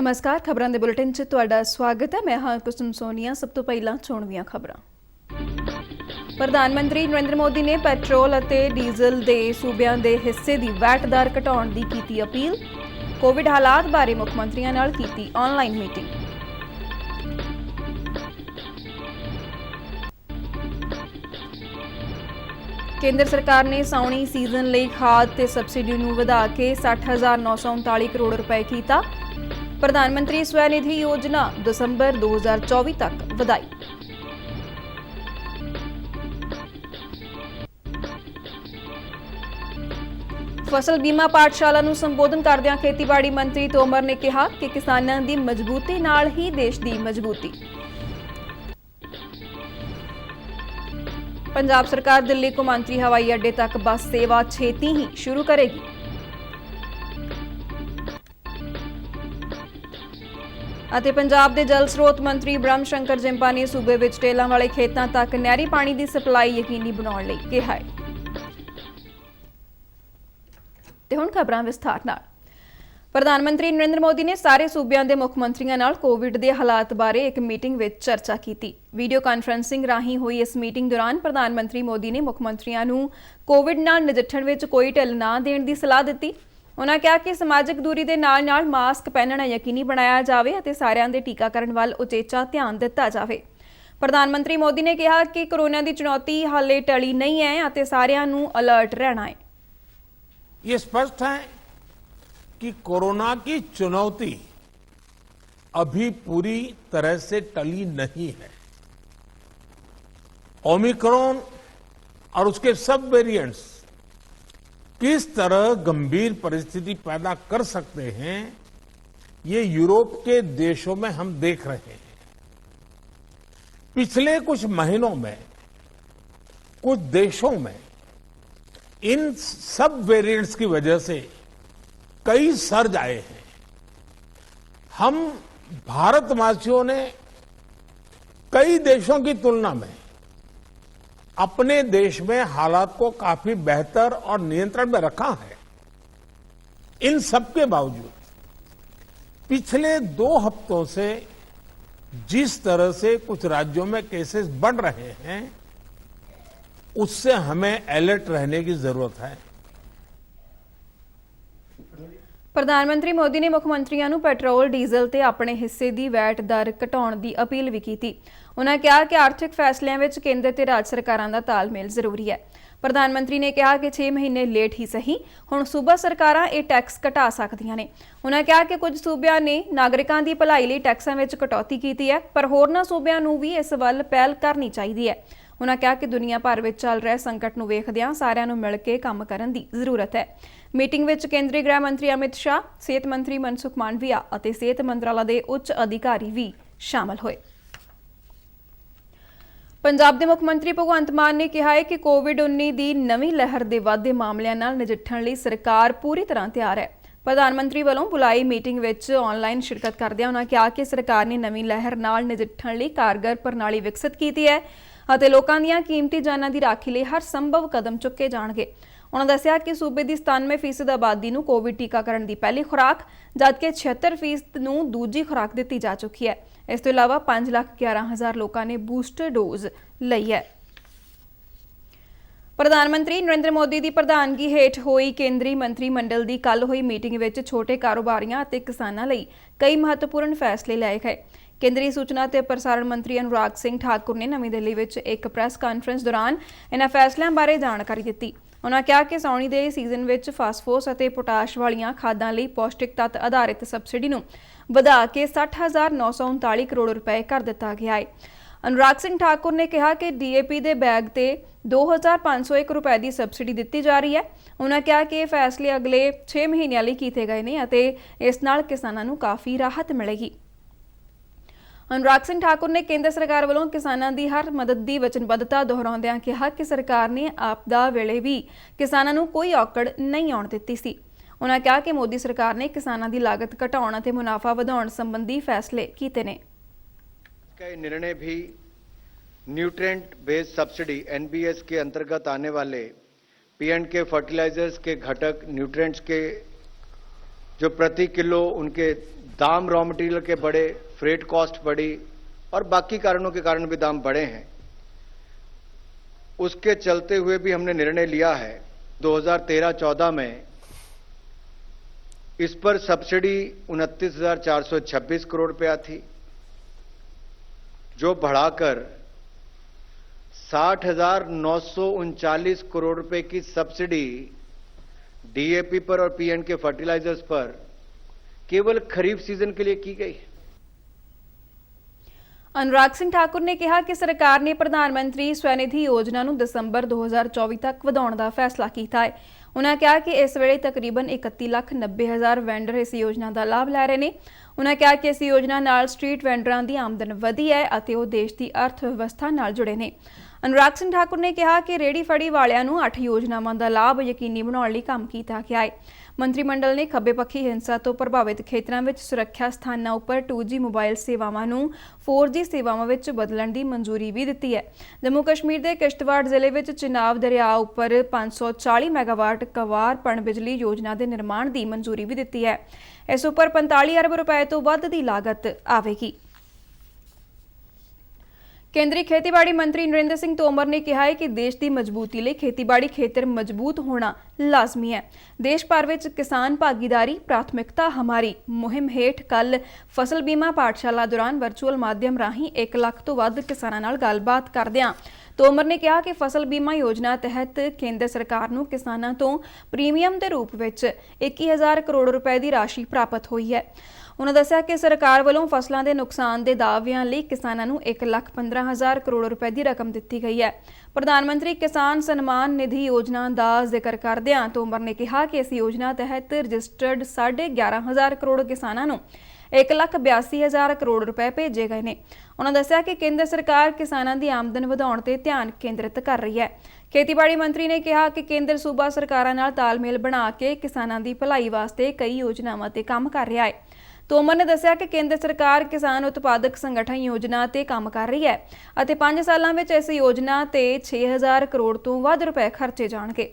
नमस्कार, खबरां दे बुलेटिन च तुहाडा स्वागत है। मैं हां कुसुम सोनिया। सब तो पहला चोणवीआं खबरां। प्रधानमंत्री नरेंद्र मोदी ने पैट्रोल अते डीजल दे सूबिਆਂ ਦੇ ਹਿੱਸੇ ਦੀ ਵੈਟ ਦਰ ਘਟਾਉਣ ਦੀ ਕੀਤੀ ਅਪੀਲ। ਕੋਵਿਡ ਹਾਲਾਤ ਬਾਰੇ ਮੁੱਖ ਮੰਤਰੀਆਂ ਨਾਲ ਕੀਤੀ ਆਨਲਾਈਨ ਮੀਟਿੰਗ। केंद्र सरकार ने साउणी सीजन ਲਈ खाद ते सबसिडी ਨੂੰ ਵਧਾ ਕੇ 60,939 ਕਰੋੜ ਰੁਪਏ ਕੀਤਾ। प्रधानमंत्री स्वनिधि योजना दिसंबर 2024 तक ਵਧਾਈ। फसल बीमा पाठशाला ਨੂੰ ਸੰਬੋਧਨ ਕਰਦਿਆਂ ਖੇਤੀਬਾੜੀ ਮੰਤਰੀ ਤੋਮਰ ਨੇ ਕਿਹਾ ਕਿ ਕਿਸਾਨਾਂ ਦੀ ਮਜ਼ਬੂਤੀ ਨਾਲ ਹੀ ਦੇਸ਼ ਦੀ ਮਜ਼ਬੂਤੀ। पंजाब सरकार दिल्ली कौमांतरी हवाई अड्डे तक बस सेवा छेती ही शुरू करेगी। ਅਤੇ पंजाब के जल स्रोत मंत्री ब्रह्म शंकर जिंपा ने सूबे विच टेलां वाले खेतां तक नहरी पानी की सप्लाई यकीनी बनाउण लई कहा है। ते हुण खबरां विस्तार नाल। प्रधानमंत्री नरेंद्र मोदी ने सारे सूबिਆਂ ਦੇ ਮੁੱਖ ਮੰਤਰੀਆਂ ਨਾਲ ਕੋਵਿਡ ਦੇ ਹਾਲਾਤ ਬਾਰੇ ਇੱਕ ਮੀਟਿੰਗ ਵਿੱਚ ਚਰਚਾ ਕੀਤੀ। ਵੀਡੀਓ ਕਾਨਫਰੰਸਿੰਗ ਰਾਹੀਂ ਹੋਈ ਇਸ ਮੀਟਿੰਗ ਦੌਰਾਨ ਪ੍ਰਧਾਨ ਮੰਤਰੀ ਮੋਦੀ ਨੇ ਮੁੱਖ ਮੰਤਰੀਆਂ ਨੂੰ ਕੋਵਿਡ ਨਾਲ ਨਜਿੱਠਣ ਵਿੱਚ ਕੋਈ ਢਿੱਲ ਨਾ ਦੇਣ ਦੀ ਸਲਾਹ ਦਿੱਤੀ। ਉਹਨਾਂ ਕਿਹਾ ਕਿ ਸਮਾਜਿਕ ਦੂਰੀ ਦੇ ਨਾਲ-ਨਾਲ ਮਾਸਕ ਪਹਿਨਣਾ ਯਕੀਨੀ ਬਣਾਇਆ ਜਾਵੇ ਅਤੇ ਸਾਰਿਆਂ ਦੇ ਟੀਕਾਕਰਨ ਵੱਲ ਉਚੇਚਾ ਧਿਆਨ ਦਿੱਤਾ ਜਾਵੇ। ਪ੍ਰਧਾਨ ਮੰਤਰੀ ਮੋਦੀ ਨੇ ਕਿਹਾ ਕਿ ਕੋਰੋਨਾ ਦੀ ਚੁਣੌਤੀ ਹਾਲੇ ਟਲੀ ਨਹੀਂ ਹੈ ਅਤੇ ਸਾਰਿਆਂ ਨੂੰ ਅਲਰਟ ਰਹਿਣਾ ਹੈ। ये स्पष्ट है कि कोरोना की चुनौती अभी पूरी तरह से टली नहीं है। ओमिक्रॉन और उसके सब वेरिएंट्स किस तरह गंभीर परिस्थिति पैदा कर सकते हैं, ये यूरोप के देशों में हम देख रहे हैं। पिछले कुछ महीनों में कुछ देशों में इन सब वेरिएंट्स की वजह से कई सर्ज आए हैं। हम भारतवासियों ने कई देशों की तुलना में अपने देश में हालात को काफी बेहतर और नियंत्रण में रखा है। इन सब के बावजूद पिछले 2 हफ्तों से जिस तरह से कुछ राज्यों में केसेस बढ़ रहे हैं, उससे हमें अलर्ट रहने की जरूरत है। प्रधानमंत्री मोदी ने मुख मंत्रियों ਨੂੰ ਪੈਟਰੋਲ ਡੀਜ਼ਲ ਤੇ ਆਪਣੇ ਹਿੱਸੇ ਦੀ ਵੈਟ ਦਰ ਘਟਾਉਣ ਦੀ ਅਪੀਲ ਵੀ ਕੀਤੀ। ਉਹਨਾਂ ਕਿਹਾ ਕਿ ਆਰਥਿਕ ਫੈਸਲਿਆਂ ਵਿੱਚ ਕੇਂਦਰ ਤੇ ਰਾਜ ਸਰਕਾਰਾਂ ਦਾ ਤਾਲਮੇਲ ਜ਼ਰੂਰੀ ਹੈ। ਪ੍ਰਧਾਨ ਮੰਤਰੀ ਨੇ ਕਿਹਾ ਕਿ 6 ਮਹੀਨੇ ਲੇਟ ਹੀ ਸਹੀ ਹੁਣ ਸੂਬਾ ਸਰਕਾਰਾਂ ਇਹ ਟੈਕਸ ਘਟਾ ਸਕਦੀਆਂ ਨੇ। ਉਹਨਾਂ ਕਿਹਾ ਕਿ ਕੁਝ ਸੂਬਿਆਂ ਨੇ ਨਾਗਰਿਕਾਂ ਦੀ ਭਲਾਈ ਲਈ ਟੈਕਸਾਂ ਵਿੱਚ ਕਟੌਤੀ ਕੀਤੀ ਹੈ, ਪਰ ਹੋਰਨਾਂ ਸੂਬਿਆਂ ਨੂੰ ਵੀ ਇਸ ਵੱਲ ਪਹਿਲ ਕਰਨੀ ਚਾਹੀਦੀ ਹੈ। ਉਹਨਾਂ ਕਿਹਾ ਕਿ ਦੁਨੀਆ ਭਰ ਵਿੱਚ ਚੱਲ ਰਹੇ ਸੰਕਟ ਨੂੰ ਵੇਖਦਿਆਂ ਸਾਰਿਆਂ ਨੂੰ ਮਿਲ ਕੇ ਕੰਮ ਕਰਨ ਦੀ ਜ਼ਰੂਰਤ ਹੈ। ਮੀਟਿੰਗ ਵਿੱਚ ਕੇਂਦਰੀ ਗ੍ਰਹਿ ਮੰਤਰੀ ਅਮਿਤ ਸ਼ਾਹ, ਸਿਹਤ ਮੰਤਰੀ ਮਨਸੁਖ ਮਾਂਡਵੀਆ ਅਤੇ ਸਿਹਤ ਮੰਤਰਾਲਾ ਦੇ ਉੱਚ ਅਧਿਕਾਰੀ ਵੀ ਸ਼ਾਮਲ ਹੋਏ। ਪੰਜਾਬ ਦੇ ਮੁੱਖ ਮੰਤਰੀ ਭਗਵੰਤ ਮਾਨ ਨੇ ਕਿਹਾ ਹੈ ਕਿ ਕੋਵਿਡ-19 ਦੀ ਨਵੀਂ ਲਹਿਰ ਦੇ ਵਾਧੇ ਮਾਮਲਿਆਂ ਨਾਲ ਨਜਿੱਠਣ ਲਈ ਸਰਕਾਰ ਪੂਰੀ ਤਰ੍ਹਾਂ ਤਿਆਰ ਹੈ। ਪ੍ਰਧਾਨ ਮੰਤਰੀ ਵੱਲੋਂ ਬੁਲਾਈ ਮੀਟਿੰਗ ਵਿੱਚ ਆਨਲਾਈਨ ਸ਼ਿਰਕਤ ਕਰਦਿਆਂ ਉਹਨਾਂ ਕਿਹਾ ਕਿ ਸਰਕਾਰ ਨੇ ਨਵੀਂ ਲਹਿਰ ਨਾਲ ਨਜਿੱਠਣ ਲਈ ਕਾਰਗਰ ਪ੍ਰਣਾਲੀ ਵਿਕਸਿਤ ਕੀਤੀ ਹੈ ਅਤੇ ਲੋਕਾਂ ਦੀਆਂ ਕੀਮਤੀ ਜਾਨਾਂ ਦੀ ਰਾਖੀ ਲਈ ਹਰ ਸੰਭਵ ਕਦਮ ਚੁੱਕੇ ਜਾਣਗੇ। ਉਹਨਾਂ ਦੱਸਿਆ ਕਿ ਸੂਬੇ ਦੀ 97% ਆਬਾਦੀ ਨੂੰ ਕੋਵਿਡ ਟੀਕਾਕਰਨ ਦੀ ਪਹਿਲੀ ਖੁਰਾਕ ਜਦਕਿ 76% ਨੂੰ ਦੂਜੀ ਖੁਰਾਕ ਦਿੱਤੀ ਜਾ ਚੁੱਕੀ ਹੈ। ਇਸ ਤੋਂ ਇਲਾਵਾ 5,11,000 ਲੋਕਾਂ ਨੇ ਬੂਸਟਰ ਡੋਜ਼ ਲਈ ਹੈ। ਪ੍ਰਧਾਨ ਮੰਤਰੀ ਨਰਿੰਦਰ ਮੋਦੀ ਦੀ ਪ੍ਰਧਾਨਗੀ ਹੇਠ ਹੋਈ ਕੇਂਦਰੀ ਮੰਤਰੀ ਮੰਡਲ ਦੀ ਕੱਲ ਹੋਈ ਮੀਟਿੰਗ ਵਿੱਚ ਛੋਟੇ ਕਾਰੋਬਾਰੀਆਂ ਅਤੇ ਕਿਸਾਨਾਂ ਲਈ ਕਈ ਮਹੱਤਵਪੂਰਨ ਫੈਸਲੇ ਲਏ ਗਏ। ਕੇਂਦਰੀ ਸੂਚਨਾ ਤੇ ਪ੍ਰਸਾਰਣ ਮੰਤਰੀ ਅਨੁਰਾਗ ਸਿੰਘ ਠਾਕੁਰ ਨੇ ਨਵੀਂ ਦਿੱਲੀ ਵਿੱਚ ਇੱਕ ਪ੍ਰੈਸ ਕਾਨਫਰੰਸ ਦੌਰਾਨ ਇਹਨਾਂ ਫੈਸਲਿਆਂ ਬਾਰੇ ਜਾਣਕਾਰੀ ਦਿੱਤੀ। ਉਹਨਾਂ ਕਿਹਾ ਕਿ ਸਾਉਣੀ ਦੇ ਸੀਜ਼ਨ ਵਿੱਚ ਫਾਸਫੋਰਸ ਅਤੇ ਪੋਟਾਸ਼ ਵਾਲੀਆਂ ਖਾਦਾਂ ਲਈ ਪੌਸ਼ਟਿਕ ਤੱਤ ਆਧਾਰਿਤ ਸਬਸਿਡੀ ਨੂੰ ਵਧਾ ਕੇ 60,939 ਕਰੋੜ ਰੁਪਏ ਕਰ ਦਿੱਤਾ ਗਿਆ ਹੈ। ਅਨੁਰਾਗ ਸਿੰਘ ਠਾਕੁਰ ਨੇ ਕਿਹਾ ਕਿ ਡੀਏਪੀ ਦੇ ਬੈਗ ਤੇ 2,501 ਰੁਪਏ ਦੀ ਸਬਸਿਡੀ ਦਿੱਤੀ ਜਾ ਰਹੀ ਹੈ। ਉਹਨਾਂ ਕਿਹਾ ਕਿ ਇਹ ਫੈਸਲੇ ਅਗਲੇ 6 ਮਹੀਨਿਆਂ ਲਈ ਕੀਤੇ ਗਏ ਨੇ ਅਤੇ ਇਸ ਨਾਲ ਕਿਸਾਨਾਂ ਨੂੰ ਕਾਫੀ ਰਾਹਤ ਮਿਲੇਗੀ। ਅਨੁਰਾਗ ਸਿੰਘ ਠਾਕੁਰ ਨੇ ਕੇਂਦਰ ਸਰਕਾਰ ਵੱਲੋਂ ਕਿਸਾਨਾਂ ਦੀ ਹਰ ਮਦਦ ਦੀ ਵਚਨਬੱਧਤਾ ਦੁਹਰਾਉਂਦਿਆਂ ਕਿਹਾ ਕਿ ਸਰਕਾਰ ਨੇ ਆਪਦਾ ਵੇਲੇ ਵੀ ਕਿਸਾਨਾਂ ਨੂੰ ਕੋਈ ਔਕੜ ਨਹੀਂ ਆਉਣ ਦਿੱਤੀ ਸੀ। ਉਹਨਾਂ ਕਿਹਾ ਕਿ ਮੋਦੀ ਸਰਕਾਰ ਨੇ ਕਿਸਾਨਾਂ ਦੀ ਲਾਗਤ ਘਟਾਉਣ ਅਤੇ ਮੁਨਾਫਾ ਵਧਾਉਣ ਸੰਬੰਧੀ ਫੈਸਲੇ ਕੀਤੇ ਨੇ। का निर्णय भी न्यूट्रिएंट बेस्ड सब्सिडी एनबीएस के अंतर्गत आने वाले पीएंड के फर्टिलाइजर्स के घटक न्यूट्रिएंट्स के जो प्रति किलो उनके दाम रॉ मटेरियल के बढ़े, फ्रेट कॉस्ट बढ़ी और बाकी कारणों के कारण भी दाम बढ़े हैं। उसके चलते हुए भी हमने निर्णय लिया है 2013-14 में इस पर सब्सिडी 29,426 करोड़ रुपया थी, जो बढ़ाकर 60,939 करोड़ रुपए की सब्सिडी डीएपी पर और पीएन के फर्टिलाइजर्स पर केवल खरीफ सीजन के लिए की गई है। अनुराग सिंह ठाकुर ने कहा कि सरकार ने प्रधानमंत्री स्वनिधि योजना ਨੂੰ ਦਸੰਬਰ 2024 ਤੱਕ ਵਧਾਉਣ ਦਾ ਫੈਸਲਾ ਕੀਤਾ ਹੈ। ਉਨ੍ਹਾਂ ਕਿਹਾ ਕਿ ਇਸ ਵੇਲੇ ਤਕਰੀਬਨ 31,90,000 ਵੈਂਡਰ ਇਸ ਯੋਜਨਾ ਦਾ ਲਾਭ ਲੈ ਰਹੇ ਨੇ। ਉਨ੍ਹਾਂ ਕਿਹਾ ਕਿ ਇਸ ਯੋਜਨਾ ਨਾਲ ਸਟਰੀਟ ਵੈਂਡਰਾਂ ਦੀ ਆਮਦਨ ਵਧੀ ਹੈ ਅਤੇ ਉਹ ਦੇਸ਼ ਦੀ ਅਰਥ ਵਿਵਸਥਾ ਨਾਲ ਜੁੜੇ ਨੇ। अनुराग सिंह ठाकुर ने कहा कि रेहड़ी फड़ी वालियां नूं 8 योजनावां दा लाभ यकीनी बनाउण लई काम कीता गया है। मंत्रिमंडल ने खब्बे पक्खी हिंसा तो प्रभावित खेतरां विच सुरक्षा स्थानां उपर 2G मोबाइल सेवावां नूं 4G सेवावां विच बदलण दी मंजूरी भी दित्ती है। जम्मू कश्मीर दे किश्तवाड़ जिले विच चिनाब दरिया उपर 540 मैगावाट कवार पणबिजली योजना दे निर्माण दी मंजूरी भी दित्ती है। इस उपर 45 अरब रुपए तो वध दी लागत आवेगी। केंद्रीय खेतीबाड़ी मंत्री नरेंद्र सिंह तोमर ने कहा है कि देश की मजबूती लिए खेतीबाड़ी खेतर मजबूत होना लाजमी है। देश भर में किसान भागीदारी प्राथमिकता हमारी मुहिम हेठ कल फसल बीमा पाठशाला दौरान वर्चुअल माध्यम राही 1 लाख तो वध किसानां नाल गलबात करदिआं तोमर ने कहा कि फसल बीमा योजना तहत केंद्र सरकार नूं किसानां तो प्रीमियम के रूप में 21,000 करोड़ रुपए की राशि प्राप्त हुई है। उन्होंने दस्सिया कि सरकार वालों फसलों के नुकसान के दावियां लई किसानां नूं 1,15,000 करोड़ रुपए की रकम दी गई है। प्रधानमंत्री किसान सम्मान निधि योजना का जिक्र करदिआं तोमर ने कहा कि इस योजना तहत रजिस्टर्ड 11,500 करोड़ किसानां नूं 1,82,000 करोड़ रुपए भेजे गए हैं। उन्होंने दस्सिया कि केंद्र सरकार किसानां की आमदन वधाउण ते ध्यान केंद्रित कर रही है। खेतीबाड़ी मंत्री ने कहा कि केंद्र सूबा सरकारां नाल तालमेल बना के किसानां की भलाई वास्ते कई योजनावां ते काम कर रहा है। तोमर ने दस्सिया कि केंद्र सरकार किसान उत्पादक संगठन योजना ते काम कर रही है ਅਤੇ 5 ਸਾਲਾਂ ਵਿੱਚ इस योजना ते 6,000 करोड़ तो वध रुपए खर्चे जाणगे।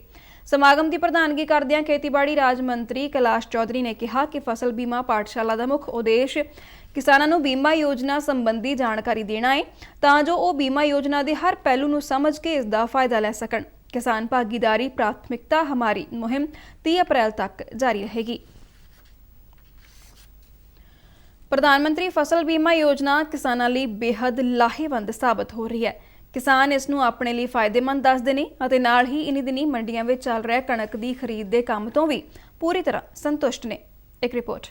समागम की प्रधानगी करदिआं खेतीबाड़ी राज मंत्री कैलाश चौधरी ने कहा कि फसल बीमा पाठशाला का मुख्य उद्देश्य किसानां नूं बीमा योजना संबंधी जानकारी देना है तां जो वो बीमा योजना के हर पहलू नूं समझ के इसका फायदा लै सकण। किसान भागीदारी प्राथमिकता हमारी मुहिम 30 अप्रैल तक जारी रहेगी। प्रधानमंत्री फसल बीमा योजना किसानां लई बेहद लाहेवंद साबित हो रही है। किसान इस नूं अपने लिए फायदेमंद दसदे ने अते नाल ही इन्हीं दिनी मंडियां विच चल रहे कणक की खरीद के काम तो भी पूरी तरह संतुष्ट ने। एक रिपोर्ट।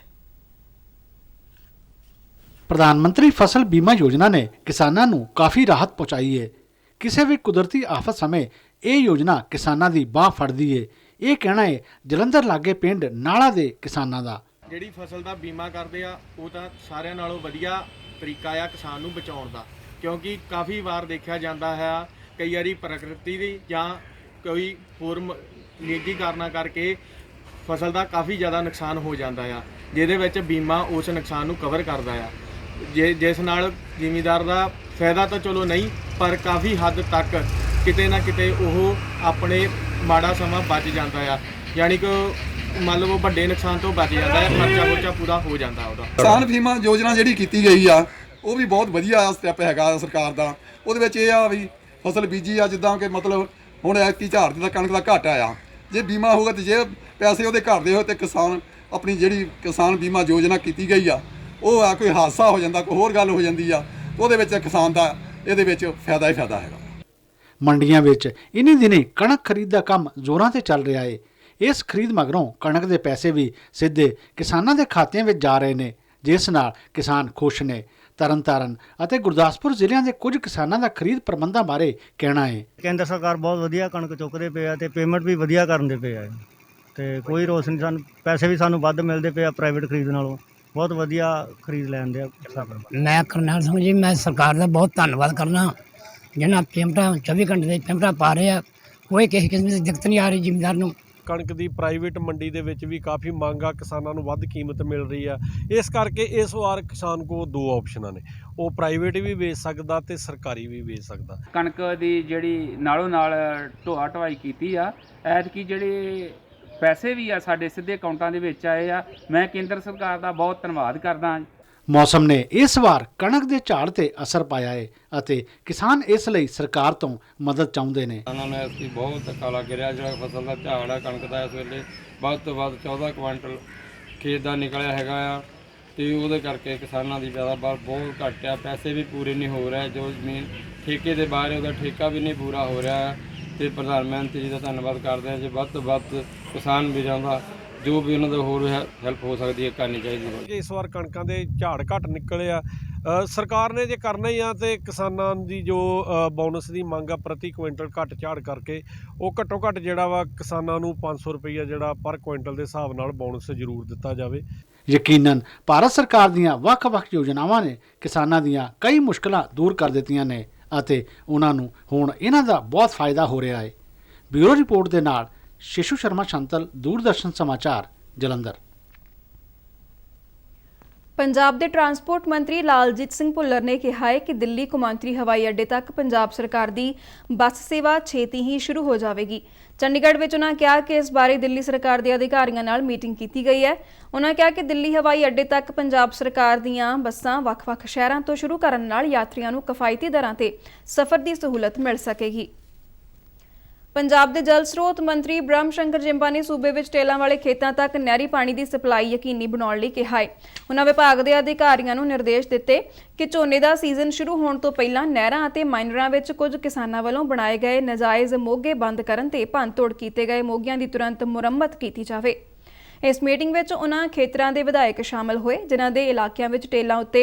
प्रधानमंत्री फसल बीमा योजना ने किसानां नूं काफ़ी राहत पहुँचाई है। किसी भी कुदरती आफत समय ये योजना किसानां दी बाह फड़दी है। ये कहना है जलंधर लागे पिंड नाला दे किसानां दा। ਜਿਹੜੀ ਫਸਲ ਦਾ ਬੀਮਾ ਕਰਦੇ ਆ ਉਹ ਤਾਂ ਸਾਰਿਆਂ ਨਾਲੋਂ ਵਧੀਆ ਤਰੀਕਾ ਆ ਕਿਸਾਨ ਨੂੰ ਬਚਾਉਣ ਦਾ, ਕਿਉਂਕਿ ਕਾਫੀ ਵਾਰ ਦੇਖਿਆ ਜਾਂਦਾ ਹੈ ਕਈ ਵਾਰੀ ਪ੍ਰਕਿਰਤੀ ਦੀ ਜਾਂ ਕੋਈ ਹੋਰ ਨਿੱਜੀ ਕਾਰਨਾਂ ਕਰਕੇ ਫਸਲ ਦਾ ਕਾਫੀ ਜ਼ਿਆਦਾ ਨੁਕਸਾਨ ਹੋ ਜਾਂਦਾ ਆ, ਜਿਹਦੇ ਵਿੱਚ ਬੀਮਾ ਉਸ ਨੁਕਸਾਨ ਨੂੰ ਕਵਰ ਕਰਦਾ ਆ, ਜਿਸ ਨਾਲ ਜ਼ਿਮੀਂਦਾਰ ਦਾ ਫਾਇਦਾ ਤਾਂ ਚਲੋ ਨਹੀਂ ਪਰ ਕਾਫੀ ਹੱਦ ਤੱਕ ਕਿਤੇ ਨਾ ਕਿਤੇ ਉਹ ਆਪਣੇ ਮਾੜਾ ਸਮਾਂ ਬਚ ਜਾਂਦਾ ਆ, ਯਾਨੀ ਕਿ ਮੰਨ ਲਓ ਵੱਡੇ ਨੁਕਸਾਨ ਤੋਂ ਬਚ ਜਾਂਦਾ ਹੈ, ਖਰਚਾ ਪੂਰਾ ਹੋ ਜਾਂਦਾ ਉਹਦਾ। ਕਿਸਾਨ ਬੀਮਾ ਯੋਜਨਾ ਜਿਹੜੀ ਕੀਤੀ ਗਈ ਆ ਉਹ ਵੀ ਬਹੁਤ ਵਧੀਆ ਸਟੈਪ ਹੈਗਾ ਸਰਕਾਰ ਦਾ। ਉਹਦੇ ਵਿੱਚ ਇਹ ਆ ਵੀ ਫਸਲ ਬੀਜੀ ਆ ਜਿੱਦਾਂ ਕਿ ਮਤਲਬ ਹੁਣ ਐਤਕੀ ਝਾੜ ਦਾ ਕਣਕ ਦਾ ਘਾਟਾ ਆ, ਜੇ ਬੀਮਾ ਹੋਊਗਾ ਤੇ ਜੇ ਪੈਸੇ ਉਹਦੇ ਘਰ ਦੇ ਹੋਏ ਤੇ ਕਿਸਾਨ ਆਪਣੀ ਜਿਹੜੀ ਕਿਸਾਨ ਬੀਮਾ ਯੋਜਨਾ ਕੀਤੀ ਗਈ ਆ ਉਹ ਆ ਕੋਈ ਹਾਦਸਾ ਹੋ ਜਾਂਦਾ ਕੋਈ ਹੋਰ ਗੱਲ ਹੋ ਜਾਂਦੀ ਆ ਉਹਦੇ ਵਿੱਚ ਕਿਸਾਨ ਦਾ ਇਹਦੇ ਵਿੱਚ ਫਾਇਦਾ ਹੀ ਫਾਇਦਾ ਹੈਗਾ। ਮੰਡੀਆਂ ਵਿੱਚ ਇन्हीं ਦਿਨੀ ਕਣਕ ਖਰੀਦ ਦਾ ਕੰਮ ਜ਼ੋਰਾਂ ਤੇ ਚੱਲ ਰਿਹਾ ਹੈ। इस खरीद मगरों कणक के पैसे भी सीधे किसानों के खात्यां में जा रहे हैं, जिस नाल किसान खुश ने। तरनतारन और गुरदासपुर जिलों के कुछ किसानों का खरीद प्रबंधों बारे कहना है। केंद्र सरकार बहुत वधिया कणक चुकते पे ते पेमेंट भी वधिया करते पे ते कोई रोस नहीं, सानू पैसे भी सानू वध मिलते पे प्राइवेट खरीद नालों बहुत वधिया खरीद लैंदे आ। मैं करनैल सिंह जी, मैं सरकार का बहुत धन्यवाद करना जिन्हें पेमेंटा 24 घंटे पेमेंटा पा रहे हैं, कोई किसी किस्म की दिक्कत नहीं आ रही जिमीदार नूं। ਕਣਕ ਦੀ ਪ੍ਰਾਈਵੇਟ ਮੰਡੀ ਦੇ ਵਿੱਚ ਵੀ ਕਾਫੀ ਮੰਗ ਆ, ਕਿਸਾਨਾਂ ਨੂੰ ਵੱਧ ਕੀਮਤ ਮਿਲ ਰਹੀ ਆ। ਇਸ ਕਰਕੇ ਇਸ ਵਾਰ ਕਿਸਾਨ ਕੋਲ ਦੋ ਆਪਸ਼ਨਾਂ ਨੇ, ਉਹ ਪ੍ਰਾਈਵੇਟ ਵੀ ਵੇਚ ਸਕਦਾ ਤੇ ਸਰਕਾਰੀ ਵੀ ਵੇਚ ਸਕਦਾ। ਕਣਕ ਦੀ ਜਿਹੜੀ ਨਾਲੋਂ ਨਾਲ ਢੋਆ ਢਵਾਈ ਕੀਤੀ ਆ, ਐਤਕੀ ਜਿਹੜੇ ਪੈਸੇ ਵੀ ਆ ਸਾਡੇ ਸਿੱਧੇ ਅਕਾਊਂਟਾਂ ਦੇ ਵਿੱਚ ਆਏ ਆ। ਮੈਂ ਕੇਂਦਰ ਸਰਕਾਰ ਦਾ ਬਹੁਤ ਧੰਨਵਾਦ ਕਰਦਾ ਹਾਂ। ਮੌਸਮ ਨੇ ਇਸ ਵਾਰ ਕਣਕ ਦੇ ਝਾੜ ਤੇ ਅਸਰ ਪਾਇਆ ਹੈ ਅਤੇ ਕਿਸਾਨ ਇਸ ਲਈ ਸਰਕਾਰ ਤੋਂ ਮਦਦ ਚਾਹੁੰਦੇ ਨੇ। ਕਿਸਾਨਾਂ ਨੂੰ ਅਸੀਂ ਬਹੁਤ ਧੱਕਾ ਲੱਗ ਰਿਹਾ। ਜਿਹੜਾ ਫਸਲ ਦਾ ਝਾੜ ਆ ਕਣਕ ਦਾ ਇਸ ਵੇਲੇ ਵੱਧ ਤੋਂ ਵੱਧ 14 ਕੁਇੰਟਲ ਖੇਤ ਦਾ ਨਿਕਲਿਆ ਹੈਗਾ ਆ, ਤੇ ਉਹਦੇ ਕਰਕੇ ਕਿਸਾਨਾਂ ਦੀ ਪੈਦਾਵਾਰ ਬਹੁਤ ਘੱਟ ਆ। ਪੈਸੇ ਵੀ ਪੂਰੇ ਨਹੀਂ ਹੋ ਰਹੇ। ਜੋ ਜ਼ਮੀਨ ਠੇਕੇ ਦੇ ਬਾਹਰ ਉਹਦਾ ਠੇਕਾ ਵੀ ਨਹੀਂ ਪੂਰਾ ਹੋ ਰਿਹਾ। ਤੇ ਪ੍ਰਧਾਨ ਮੰਤਰੀ ਦਾ ਧੰਨਵਾਦ ਕਰਦੇ ਹਾਂ। ਜੇ ਵੱਧ ਤੋਂ ਵੱਧ ਕਿਸਾਨ ਵੀਰਾਂ ਦਾ ਜੋ ਵੀ ਉਹਨਾਂ ਦਾ ਹੋਰ ਹੈਲਪ ਹੋ ਸਕਦੀ ਹੈ ਕਰਨੀ ਚਾਹੀਦੀ ਹੈ। ਇਸ ਵਾਰ ਕਣਕਾਂ ਦੇ ਝਾੜ ਘੱਟ ਨਿਕਲੇ ਆ। ਸਰਕਾਰ ਨੇ ਜੇ ਕਰਨਾ ਹੀ ਆ ਤੇ ਕਿਸਾਨਾਂ ਦੀ ਜੋ ਬੋਨਸ ਦੀ ਮੰਗ ਆ ਪ੍ਰਤੀ ਕੁਇੰਟਲ ਘੱਟ ਝਾੜ ਕਰਕੇ ਉਹ ਘੱਟੋ ਘੱਟ ਜਿਹੜਾ ਵਾ ਕਿਸਾਨਾਂ ਨੂੰ 500 ਰੁਪਈਆ ਜਿਹੜਾ ਪਰ ਕੁਇੰਟਲ ਦੇ ਹਿਸਾਬ ਨਾਲ ਬੋਨਸ ਜ਼ਰੂਰ ਦਿੱਤਾ ਜਾਵੇ। ਯਕੀਨਨ ਭਾਰਤ ਸਰਕਾਰ ਦੀਆਂ ਵੱਖ-ਵੱਖ ਯੋਜਨਾਵਾਂ ਨੇ ਕਿਸਾਨਾਂ ਦੀਆਂ ਕਈ ਮੁਸ਼ਕਲਾਂ ਦੂਰ ਕਰ ਦਿੱਤੀਆਂ ਨੇ ਅਤੇ ਉਹਨਾਂ ਨੂੰ ਹੁਣ ਇਹਨਾਂ ਦਾ ਬਹੁਤ ਫਾਇਦਾ ਹੋ ਰਿਹਾ ਹੈ। ਬਿਊਰੋ ਰਿਪੋਰਟ ਦੇ ਨਾਲ ਸ਼ਿਸ਼ੂ ਸ਼ਰਮਾ ਸ਼ੰਤਲ, ਦੂਰਦਰਸ਼ਨ ਸਮਾਚਾਰ, ਜਲੰਧਰ। ਪੰਜਾਬ ਦੇ ਟਰਾਂਸਪੋਰਟ ਮੰਤਰੀ ਲਾਲਜੀਤ ਸਿੰਘ ਭੁੱਲਰ ਨੇ ਕਿਹਾ ਹੈ ਕਿ ਦਿੱਲੀ ਕੌਮਾਂਤਰੀ ਹਵਾਈ ਅੱਡੇ ਤੱਕ ਪੰਜਾਬ ਸਰਕਾਰ ਦੀ ਬੱਸ ਸੇਵਾ ਛੇਤੀ ਹੀ ਸ਼ੁਰੂ ਹੋ ਜਾਵੇਗੀ। ਚੰਡੀਗੜ੍ਹ ਵਿੱਚ ਉਹਨਾਂ ਕਿਹਾ ਕਿ ਇਸ ਬਾਰੇ ਦਿੱਲੀ ਸਰਕਾਰ ਦੇ ਅਧਿਕਾਰੀਆਂ ਨਾਲ ਮੀਟਿੰਗ ਕੀਤੀ ਗਈ ਹੈ। ਉਹਨਾਂ ਕਿਹਾ ਕਿ ਦਿੱਲੀ ਹਵਾਈ ਅੱਡੇ ਤੱਕ ਪੰਜਾਬ ਸਰਕਾਰ ਦੀਆਂ ਬੱਸਾਂ ਵੱਖ-ਵੱਖ ਸ਼ਹਿਰਾਂ ਤੋਂ ਸ਼ੁਰੂ ਕਰਨ ਨਾਲ ਯਾਤਰੀਆਂ ਨੂੰ ਕਿਫਾਇਤੀ ਦਰਾਂ ਤੇ ਸਫ਼ਰ ਦੀ ਸਹੂਲਤ ਮਿਲ ਸਕੇਗੀ। ਪੰਜਾਬ ਦੇ ਜਲ ਸਰੋਤ ਮੰਤਰੀ ਬ੍ਰਹਮ ਸ਼ੰਕਰ ਜਿੰਬਾ ਨੇ ਸੂਬੇ ਵਿੱਚ ਟੇਲਾਂ ਵਾਲੇ ਖੇਤਾਂ ਤੱਕ ਨਹਿਰੀ ਪਾਣੀ ਦੀ ਸਪਲਾਈ ਯਕੀਨੀ ਬਣਾਉਣ ਲਈ ਕਿਹਾ ਹੈ। ਉਹਨਾਂ ਵਿਭਾਗ ਦੇ ਅਧਿਕਾਰੀਆਂ ਨੂੰ ਨਿਰਦੇਸ਼ ਦਿੱਤੇ ਕਿ ਝੋਨੇ ਦਾ ਸੀਜ਼ਨ ਸ਼ੁਰੂ ਹੋਣ ਤੋਂ ਪਹਿਲਾਂ ਨਹਿਰਾਂ ਅਤੇ ਮਾਈਨਰਾਂ ਵਿੱਚ ਕੁਝ ਕਿਸਾਨਾਂ ਵੱਲੋਂ ਬਣਾਏ ਗਏ ਨਾਜਾਇਜ਼ ਮੋਗੇ ਬੰਦ ਕਰਨ ਤੇ ਭੰਨਤੋੜ ਕੀਤੇ ਗਏ ਮੋਗਿਆਂ ਦੀ ਤੁਰੰਤ ਮੁਰੰਮਤ ਕੀਤੀ ਜਾਵੇ। ਇਸ ਮੀਟਿੰਗ ਵਿੱਚ ਉਹਨਾਂ ਖੇਤਰਾਂ ਦੇ ਵਿਧਾਇਕ ਸ਼ਾਮਲ ਹੋਏ ਜਿਨ੍ਹਾਂ ਦੇ ਇਲਾਕਿਆਂ ਵਿੱਚ ਟੇਲਾਂ ਉੱਤੇ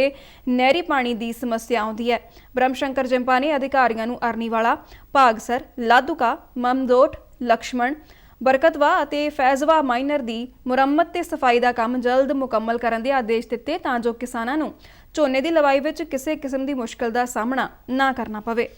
ਨਹਿਰੀ ਪਾਣੀ ਦੀ ਸਮੱਸਿਆ ਆਉਂਦੀ ਹੈ। ਬ੍ਰਹਮ ਸ਼ੰਕਰ ਜਿੰਪਾ ਨੇ ਅਧਿਕਾਰੀਆਂ ਨੂੰ ਅਰਨੀਵਾਲਾ, ਭਾਗਸਰ, ਲਾਧੂਕਾ, ਮਮਦੋਟ, ਲਕਸ਼ਮਣ, ਬਰਕਤਵਾ ਅਤੇ ਫੈਜ਼ਵਾ ਮਾਈਨਰ ਦੀ ਮੁਰੰਮਤ ਤੇ ਸਫਾਈ ਦਾ ਕੰਮ ਜਲਦ ਮੁਕੰਮਲ ਕਰਨ ਦੇ ਆਦੇਸ਼ ਦਿੱਤੇ ਤਾਂ ਜੋ ਕਿਸਾਨਾਂ ਨੂੰ ਝੋਨੇ ਦੀ ਲਵਾਈ ਵਿੱਚ ਕਿਸੇ ਕਿਸਮ ਦੀ ਮੁਸ਼ਕਲ ਦਾ ਸਾਹਮਣਾ ਨਾ ਕਰਨਾ ਪਵੇ।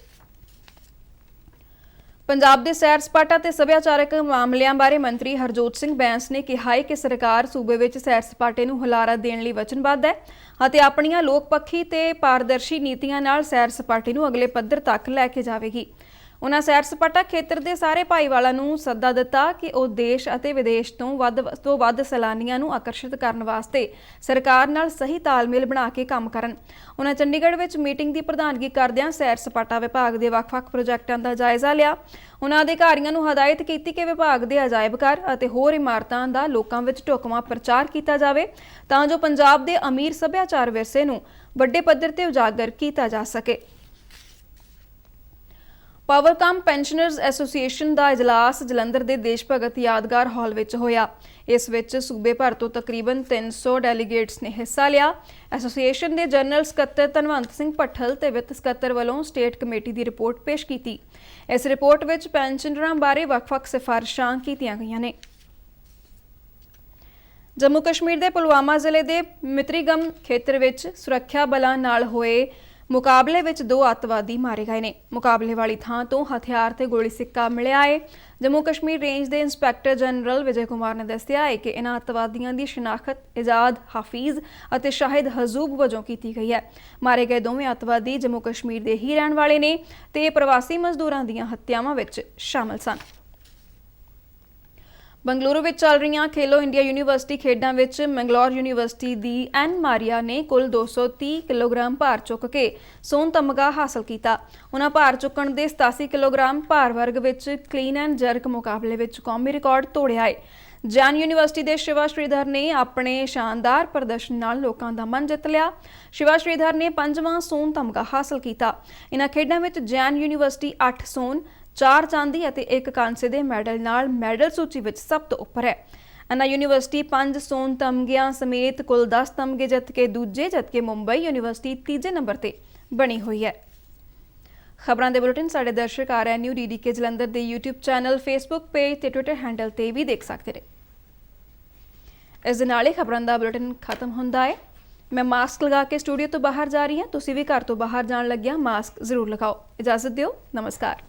ਪੰਜਾਬ ਦੇ ਸੈਰ ਸਪਾਟਾ ਤੇ ਸੱਭਿਆਚਾਰਕ ਮਾਮਲਿਆਂ ਬਾਰੇ ਮੰਤਰੀ ਹਰਜੋਤ ਸਿੰਘ ਬੈਂਸ ਨੇ ਕਿਹਾ ਹੈ ਕਿ ਸਰਕਾਰ ਸੂਬੇ ਵਿੱਚ ਸੈਰ ਸਪਾਟੇ ਨੂੰ ਹੁਲਾਰਾ ਦੇਣ ਲਈ ਵਚਨਬੱਧ ਹੈ ਅਤੇ ਆਪਣੀਆਂ ਲੋਕ ਪੱਖੀ ਤੇ ਪਾਰਦਰਸ਼ੀ ਨੀਤੀਆਂ ਨਾਲ ਸੈਰ ਸਪਾਟੇ ਨੂੰ ਅਗਲੇ ਪੱਧਰ ਤੱਕ ਲੈ ਕੇ ਜਾਵੇਗੀ। ਉਹਨਾਂ ਸੈਰ ਸਪਾਟਾ ਖੇਤਰ ਦੇ ਸਾਰੇ ਭਾਈਵਾਲਾਂ ਨੂੰ ਸੱਦਾ ਦਿੱਤਾ ਕਿ ਉਹ ਦੇਸ਼ ਅਤੇ ਵਿਦੇਸ਼ ਤੋਂ ਵੱਧ ਸੈਲਾਨੀਆਂ ਨੂੰ ਆਕਰਸ਼ਿਤ ਕਰਨ ਵਾਸਤੇ ਸਰਕਾਰ ਨਾਲ ਸਹੀ ਤਾਲਮੇਲ ਬਣਾ ਕੇ ਕੰਮ ਕਰਨ। ਉਹਨਾਂ ਚੰਡੀਗੜ੍ਹ ਵਿੱਚ ਮੀਟਿੰਗ ਦੀ ਪ੍ਰਧਾਨਗੀ ਕਰਦਿਆਂ ਸੈਰ ਸਪਾਟਾ ਵਿਭਾਗ ਦੇ ਵੱਖ-ਵੱਖ ਪ੍ਰੋਜੈਕਟਾਂ ਦਾ ਜਾਇਜ਼ਾ ਲਿਆ। ਉਹਨਾਂ ਅਧਿਕਾਰੀਆਂ ਨੂੰ ਹਦਾਇਤ ਕੀਤੀ ਕਿ ਵਿਭਾਗ ਦੇ ਅਜਾਇਬ ਘਰ ਅਤੇ ਹੋਰ ਇਮਾਰਤਾਂ ਦਾ ਲੋਕਾਂ ਵਿੱਚ ਢੁਕਵਾਂ ਪ੍ਰਚਾਰ ਕੀਤਾ ਜਾਵੇ ਤਾਂ ਜੋ ਪੰਜਾਬ ਦੇ ਅਮੀਰ ਸੱਭਿਆਚਾਰ ਵਿਰਸੇ ਨੂੰ ਵੱਡੇ ਪੱਧਰ ਤੇ ਉਜਾਗਰ ਕੀਤਾ ਜਾ ਸਕੇ। ਪਾਵਰਕਾਮ ਪੈਨਸ਼ਨਰਜ਼ ਐਸੋਸੀਏਸ਼ਨ ਦਾ ਇਜਲਾਸ ਜਲੰਧਰ ਦੇ ਦੇਸ਼ ਭਗਤ ਯਾਦਗਾਰ ਹਾਲ ਵਿੱਚ ਹੋਇਆ। ਇਸ ਵਿੱਚ ਸੂਬੇ ਭਰ ਤੋਂ ਤਕਰੀਬਨ 300 ਡੈਲੀਗੇਟਸ ਨੇ ਹਿੱਸਾ ਲਿਆ। ਐਸੋਸੀਏਸ਼ਨ ਦੇ ਜਨਰਲ ਸਕੱਤਰ ਧਨਵੰਤ ਸਿੰਘ ਭੱਠਲ ਤੇ ਵਿੱਤ ਸਕੱਤਰ ਵੱਲੋਂ ਸਟੇਟ ਕਮੇਟੀ ਦੀ ਰਿਪੋਰਟ ਪੇਸ਼ ਕੀਤੀ। ਇਸ ਰਿਪੋਰਟ ਵਿੱਚ ਪੈਨਸ਼ਨਰਾਂ ਬਾਰੇ ਵੱਖ-ਵੱਖ ਸਿਫਾਰਿਸ਼ਾਂ ਕੀਤੀਆਂ ਗਈਆਂ ਨੇ। ਜੰਮੂ ਕਸ਼ਮੀਰ ਦੇ ਪੁਲਵਾਮਾ ਜ਼ਿਲ੍ਹੇ ਦੇ ਮਿਤਰੀਗਮ ਖੇਤਰ ਵਿੱਚ ਸੁਰੱਖਿਆ ਬਲਾਂ ਨਾਲ ਹੋਏ ਮੁਕਾਬਲੇ ਵਿੱਚ 2 ਅੱਤਵਾਦੀ ਮਾਰੇ ਗਏ ਨੇ। ਮੁਕਾਬਲੇ ਵਾਲੀ ਥਾਂ ਤੋਂ ਹਥਿਆਰ ਤੇ ਗੋਲੀ ਸਿੱਕਾ ਮਿਲਿਆ ਹੈ। ਜੰਮੂ ਕਸ਼ਮੀਰ ਰੇਂਜ ਦੇ ਇੰਸਪੈਕਟਰ ਜਨਰਲ ਵਿਜੇ ਕੁਮਾਰ ਨੇ ਦੱਸਿਆ ਹੈ ਕਿ ਇਹਨਾਂ ਅੱਤਵਾਦੀਆਂ ਦੀ ਸ਼ਨਾਖਤ ਇਜਾਦ ਹਾਫਿਜ਼ ਅਤੇ ਸ਼ਾਹਿਦ ਹਜ਼ੂਬ ਵਜੋਂ ਕੀਤੀ ਗਈ ਹੈ। ਮਾਰੇ ਗਏ ਦੋਵੇਂ ਅੱਤਵਾਦੀ ਜੰਮੂ ਕਸ਼ਮੀਰ ਦੇ ਹੀ ਰਹਿਣ ਵਾਲੇ ਨੇ ਤੇ ਪ੍ਰਵਾਸੀ ਮਜ਼ਦੂਰਾਂ ਦੀਆਂ ਹੱਤਿਆਵਾਂ ਵਿੱਚ ਸ਼ਾਮਲ ਸਨ। ਬੰਗਲੁਰੂ ਵਿੱਚ ਚੱਲ ਰਹੀਆਂ ਖੇਲੋ ਇੰਡੀਆ ਯੂਨੀਵਰਸਿਟੀ ਖੇਡਾਂ ਵਿੱਚ ਮੰਗਲੌਰ ਯੂਨੀਵਰਸਿਟੀ ਦੀ ਐਨ ਮਾਰੀਆ ਨੇ ਕੁੱਲ 230 ਕਿਲੋਗ੍ਰਾਮ ਭਾਰ ਚੁੱਕ ਕੇ ਸੋਨ ਤਮਗਾ ਹਾਸਲ ਕੀਤਾ। ਉਹਨਾਂ ਭਾਰ ਚੁੱਕਣ ਦੇ 87 ਕਿਲੋਗ੍ਰਾਮ ਭਾਰ ਵਰਗ ਵਿੱਚ ਕਲੀਨ ਐਂਡ ਜਰਕ ਮੁਕਾਬਲੇ ਵਿੱਚ ਕੌਮੀ ਰਿਕਾਰਡ ਤੋੜਿਆ ਹੈ। ਜੈਨ ਯੂਨੀਵਰਸਿਟੀ ਦੇ ਸ਼ਿਵਾ ਸ਼੍ਰੀਧਰ ਨੇ ਆਪਣੇ ਸ਼ਾਨਦਾਰ ਪ੍ਰਦਰਸ਼ਨ ਨਾਲ ਲੋਕਾਂ ਦਾ ਮਨ ਜਿੱਤ ਲਿਆ। ਸ਼ਿਵਾ ਸ਼੍ਰੀਧਰ ਨੇ 5ਵਾਂ ਸੋਨ ਤਮਗਾ ਹਾਸਲ ਕੀਤਾ। ਇਹਨਾਂ ਖੇਡਾਂ ਵਿੱਚ ਜੈਨ ਯੂਨੀਵਰਸਿਟੀ 8 ਸੋਨ, 4 ਚਾਂਦੀ ਅਤੇ 1 ਕਾਂਸੇ ਦੇ ਮੈਡਲ ਨਾਲ ਮੈਡਲ ਸੂਚੀ ਵਿੱਚ ਸਭ ਤੋਂ ਉੱਪਰ ਹੈ। ਅੰਨਾ ਯੂਨੀਵਰਸਿਟੀ 5 ਸੋਨ ਤਮਗਿਆਂ ਸਮੇਤ ਕੁੱਲ 10 ਤਮਗੇ ਜਿੱਤ ਕੇ ਦੂਜੇ, ਜਦਕਿ ਮੁੰਬਈ ਯੂਨੀਵਰਸਿਟੀ ਤੀਜੇ ਨੰਬਰ ਤੇ ਬਣੀ ਹੋਈ ਹੈ। ਖਬਰਾਂ ਦੇ ਬੁਲੇਟਿਨ ਸਾਡੇ ਦਰਸ਼ਕ RNU DDK ਜਲੰਧਰ ਦੇ YouTube ਚੈਨਲ, Facebook ਪੇਜ ਤੇ Twitter ਹੈਂਡਲ ਤੇ ਵੀ ਦੇਖ ਸਕਦੇ ਨੇ। ਇਸ ਦੇ ਨਾਲ ਹੀ ਖਬਰਾਂ ਦਾ ਬੁਲੇਟਿਨ ਖਤਮ ਹੁੰਦਾ ਹੈ। ਮੈਂ ਮਾਸਕ ਲਗਾ ਕੇ ਸਟੂਡੀਓ ਤੋਂ ਬਾਹਰ ਜਾ ਰਹੀ ਹਾਂ। ਤੁਸੀਂ ਵੀ ਘਰ ਤੋਂ ਬਾਹਰ ਜਾਣ ਲੱਗਿਆ ਮਾਸਕ ਜ਼ਰੂਰ ਲਗਾਓ। ਇਜਾਜ਼ਤ ਦਿਓ। ਨਮਸਕਾਰ।